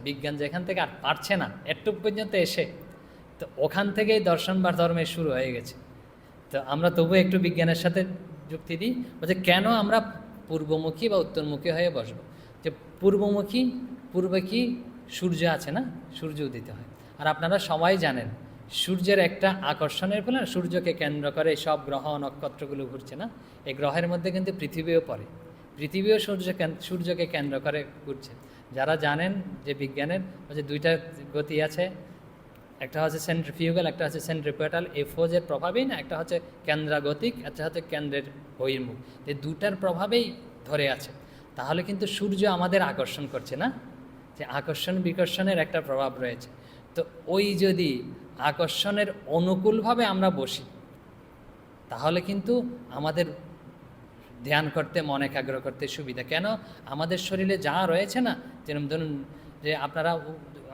বিজ্ঞান যেখান থেকে আর পারছে না এটুক পর্যন্ত এসে, তো ওখান থেকেই দর্শন বা ধর্মের শুরু হয়ে গেছে। তো আমরা তবু একটু বিজ্ঞানের সাথে যুক্তি দিই, বলছে কেন আমরা পূর্বমুখী বা উত্তরমুখী হয়ে বসবো। যে পূর্বমুখী, পূর্বে কি সূর্য আছে না, সূর্য উদিত হয়। আর আপনারা সবাই জানেন সূর্যের একটা আকর্ষণের ফলে সূর্যকে কেন্দ্র করে সব গ্রহ নক্ষত্রগুলো ঘুরছে না, এই গ্রহের মধ্যে কিন্তু পৃথিবীও পড়ে, পৃথিবীও সূর্যকে কেন্দ্র করে ঘুরছে। যারা জানেন যে বিজ্ঞানের যে দুইটা গতি আছে, একটা হচ্ছে সেন্ট্রিফিউগাল, একটা হচ্ছে সেন্ট্রিপেটাল, এই ফোর্সের প্রভাবেই না, একটা হচ্ছে কেন্দ্রাগতিক, একটা হচ্ছে কেন্দ্রের বহির্মুখ, এই দুটার প্রভাবেই ধরে আছে। তাহলে কিন্তু সূর্য আমাদের আকর্ষণ করছে না, যে আকর্ষণ বিকর্ষণের একটা প্রভাব রয়েছে। তো ওই যদি আকর্ষণের অনুকূলভাবে আমরা বসি, তাহলে কিন্তু আমাদের ধ্যান করতে, মন একাগ্র করতে সুবিধা। কেন, আমাদের শরীরে যা রয়েছে না, যেরকম ধরুন যে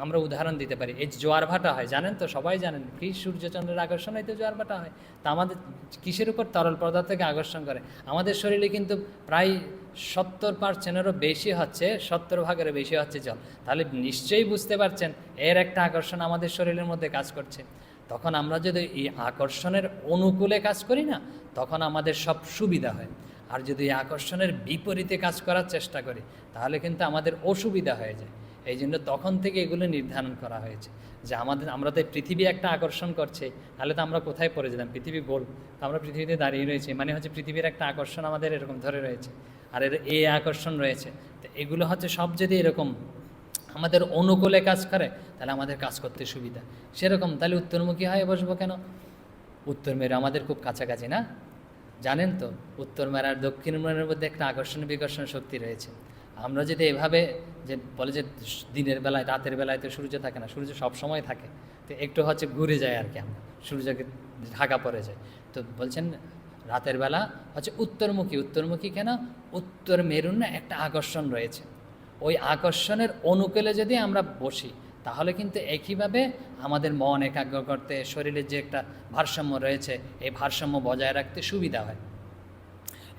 আমরা উদাহরণ দিতে পারি, এই জোয়ার ভাটা হয় জানেন তো, সবাই জানেন কি সূর্যচন্দ্রের আকর্ষণ হয় তো জোয়ার ভাটা হয়। তা আমাদের কিসের উপর, তরল পদার্থকে আকর্ষণ করে। আমাদের শরীরে কিন্তু প্রায় 70%-এরও বেশি হচ্ছে, 70 ভাগেরও বেশি হচ্ছে জল। তাহলে নিশ্চয়ই বুঝতে পারছেন এর একটা আকর্ষণ আমাদের শরীরের মধ্যে কাজ করছে। তখন আমরা যদি এই আকর্ষণের অনুকূলে কাজ করি না, তখন আমাদের সব সুবিধা হয়। আর যদি আকর্ষণের বিপরীতে কাজ করার চেষ্টা করি, তাহলে কিন্তু আমাদের অসুবিধা হয়ে যায়। এই জন্য তখন থেকে এগুলো নির্ধারণ করা হয়েছে যে আমরা তো পৃথিবী একটা আকর্ষণ করছে, তাহলে তো আমরা কোথায় পড়ে যেতাম, পৃথিবী গোল, তো আমরা পৃথিবীতে দাঁড়িয়ে রয়েছি, মানে হচ্ছে পৃথিবীর একটা আকর্ষণ আমাদের এরকম ধরে রয়েছে, আর এই আকর্ষণ রয়েছে। তো এগুলো হচ্ছে সব যদি এরকম আমাদের অনুকূলে কাজ করে, তাহলে আমাদের কাজ করতে সুবিধা। সেরকম তাহলে উত্তরমুখী হয়ে বসবো কেন? উত্তর মেরু আমাদের খুব কাছাকাছি না, জানেন তো, উত্তর মেরু আর দক্ষিণ মেরুর মধ্যে একটা আকর্ষণ বিকর্ষণ শক্তি রয়েছে। আমরা যদি এভাবে যে বলে যে দিনের বেলায় রাতের বেলায় তো সূর্য থাকে না, সূর্য সব সময় থাকে, তো একটু হচ্ছে ঘুরে যায় আর কি, আমরা সূর্যকে ঢাকা পড়ে যায়। তো বলছেন রাতের বেলা হচ্ছে উত্তরমুখী। উত্তরমুখী কেন? উত্তর মেরুর না একটা আকর্ষণ রয়েছে, ওই আকর্ষণের অনুকূলে যদি আমরা বসি, তাহলে কিন্তু একইভাবে আমাদের মন একাগ্র করতে, শরীরের যে একটা ভারসাম্য রয়েছে, এই ভারসাম্য বজায় রাখতে সুবিধা হয়।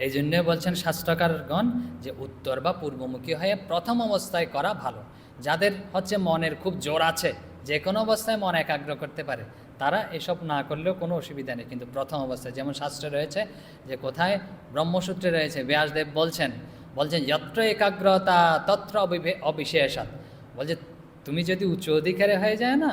এই জন্য বলছেন শাস্ত্রকারগণ যে উত্তর বা পূর্বমুখী হয়ে প্রথম অবস্থায় করা ভালো। যাদের হচ্ছে মনের খুব জোর আছে, যে কোনো অবস্থায় মন একাগ্র করতে পারে, তারা এসব না করলেও কোনো অসুবিধা নেই। কিন্তু প্রথম অবস্থায়, যেমন শাস্ত্রে রয়েছে যে কোথায়, ব্রহ্মসূত্রে রয়েছে, ব্যাসদেব বলছেন যত্র একাগ্রতা তত্র অবিশেষাৎ। বলছে তুমি যদি উচ্চ অধিকারে হয়ে যায় না,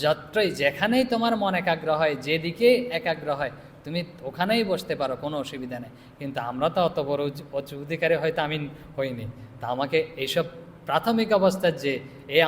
যত্রই, যেখানেই তোমার মন একাগ্র হয়, যেদিকে একাগ্র হয়, তুমি ওখানেই বসতে পারো, কোনো অসুবিধা নেই। কিন্তু আমরা তো অত বড় উচ্চ অধিকারে হয়তো আমি হইনি, তা আমাকে এইসব প্রাথমিক অবস্থার যে আমাকে